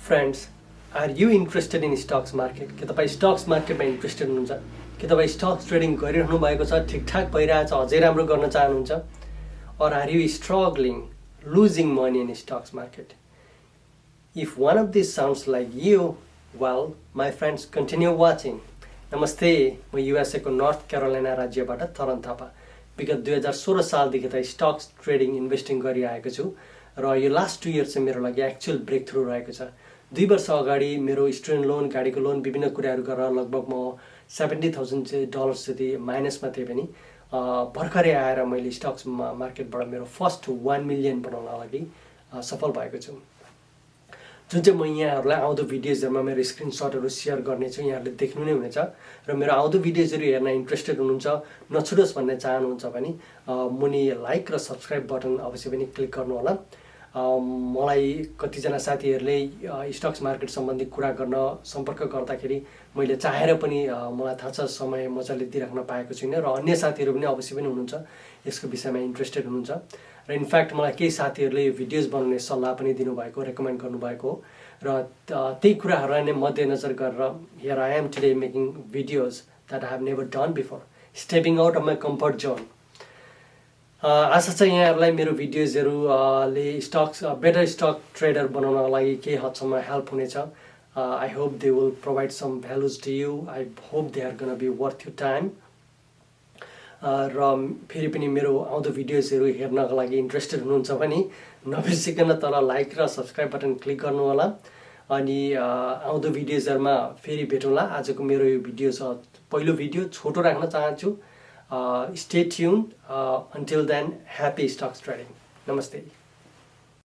Friends, are you interested in stocks market? के तपाईं stocks market मा interested हुनुहुन्छ? के तपाईं stocks trading गरिरहनु भएको छ, ठिकठाक भइरहेछ, अझै राम्रो गर्न चाहनुहुन्छ? Or are you struggling, losing money in stocks market? If one of these sounds like you, well, my friends, continue watching. नमस्ते, म युएसए को नर्थ क्यारोलाइना राज्यबाट तरन थापा। विगत 2016 सालदेखि त स्टक्स ट्रेडिङ इन्भेस्टिङ गरिरहेको छु र यो लास्ट 2 इयर्स चाहिँ मेरो लागि एक्चुअल ब्रेक थ्रु रहेको छ। 2 वर्ष अगाडि मेरो स्टुडेन्ट लोन, गाडीको लोन, विभिन्न कुराहरू गरेर लगभग म $70,000 जति माइनसमा थिएँ पनि भर्खरै आएर मैले स्टक्स मार्केटबाट मेरो फर्स्ट 1 मिलियन बनाउन लागि सफल भएको छु। जुन चाहिँ म यहाँहरूलाई आउँदो भिडियोजहरुमा मेरो स्क्रिनशटहरु शेयर गर्नेछु, यहाँहरूले देख्नु नै हुनेछ र मेरो आउँदो भिडियोजहरु हेर्न इन्ट्रेस्टेड हुनुहुन्छ, नछुटोस् भन्ने चाहनुहुन्छ भने मुनि लाइक र सब्स्क्राइब बटन अवश्य पनि क्लिक गर्नु होला। मलाई कतिजना साथीहरूले स्टक्स मार्केट सम्बन्धी कुरा गर्न सम्पर्क गर्दाखेरि मैले चाहेर पनि मलाई थाहा छ समय मजाले दिइराख्न पाएको छैन र अन्य साथीहरू पनि अवश्य पनि हुनुहुन्छ यसको विषयमा इन्ट्रेस्टेड हुनुहुन्छ र इनफ्याक्ट मलाई केही साथीहरूले यो भिडियोज बनाउने सल्लाह पनि दिनुभएको, रेकमेन्ड गर्नुभएको र त्यही कुराहरूलाई नै मध्यनजर गरेर here I am today making videos that I have never done before, stepping out of my comfort zone. आशा छ यहाँहरूलाई मेरो भिडियोजहरूले बेटर स्टक ट्रेडर बनाउनको लागि केही हदसम्म हेल्प हुनेछ। I hope they will provide some values to you. I hope they are gonna be worth you time. र फेरि पनि मेरो आउँदो भिडियोजहरू हेर्नको लागि इन्ट्रेस्टेड हुनुहुन्छ भने नबिर्सिकन तल लाइक र सब्स्क्राइब बटन क्लिक गर्नु होला। अनि आउँदो भिडियोजहरुमा फेरि भेटौँला। आजको मेरो यो भिडियो छ पहिलो भिडियो, छोटो राख्न चाहन्छु। Stay tuned. Until then, happy stocks trading. Namaste.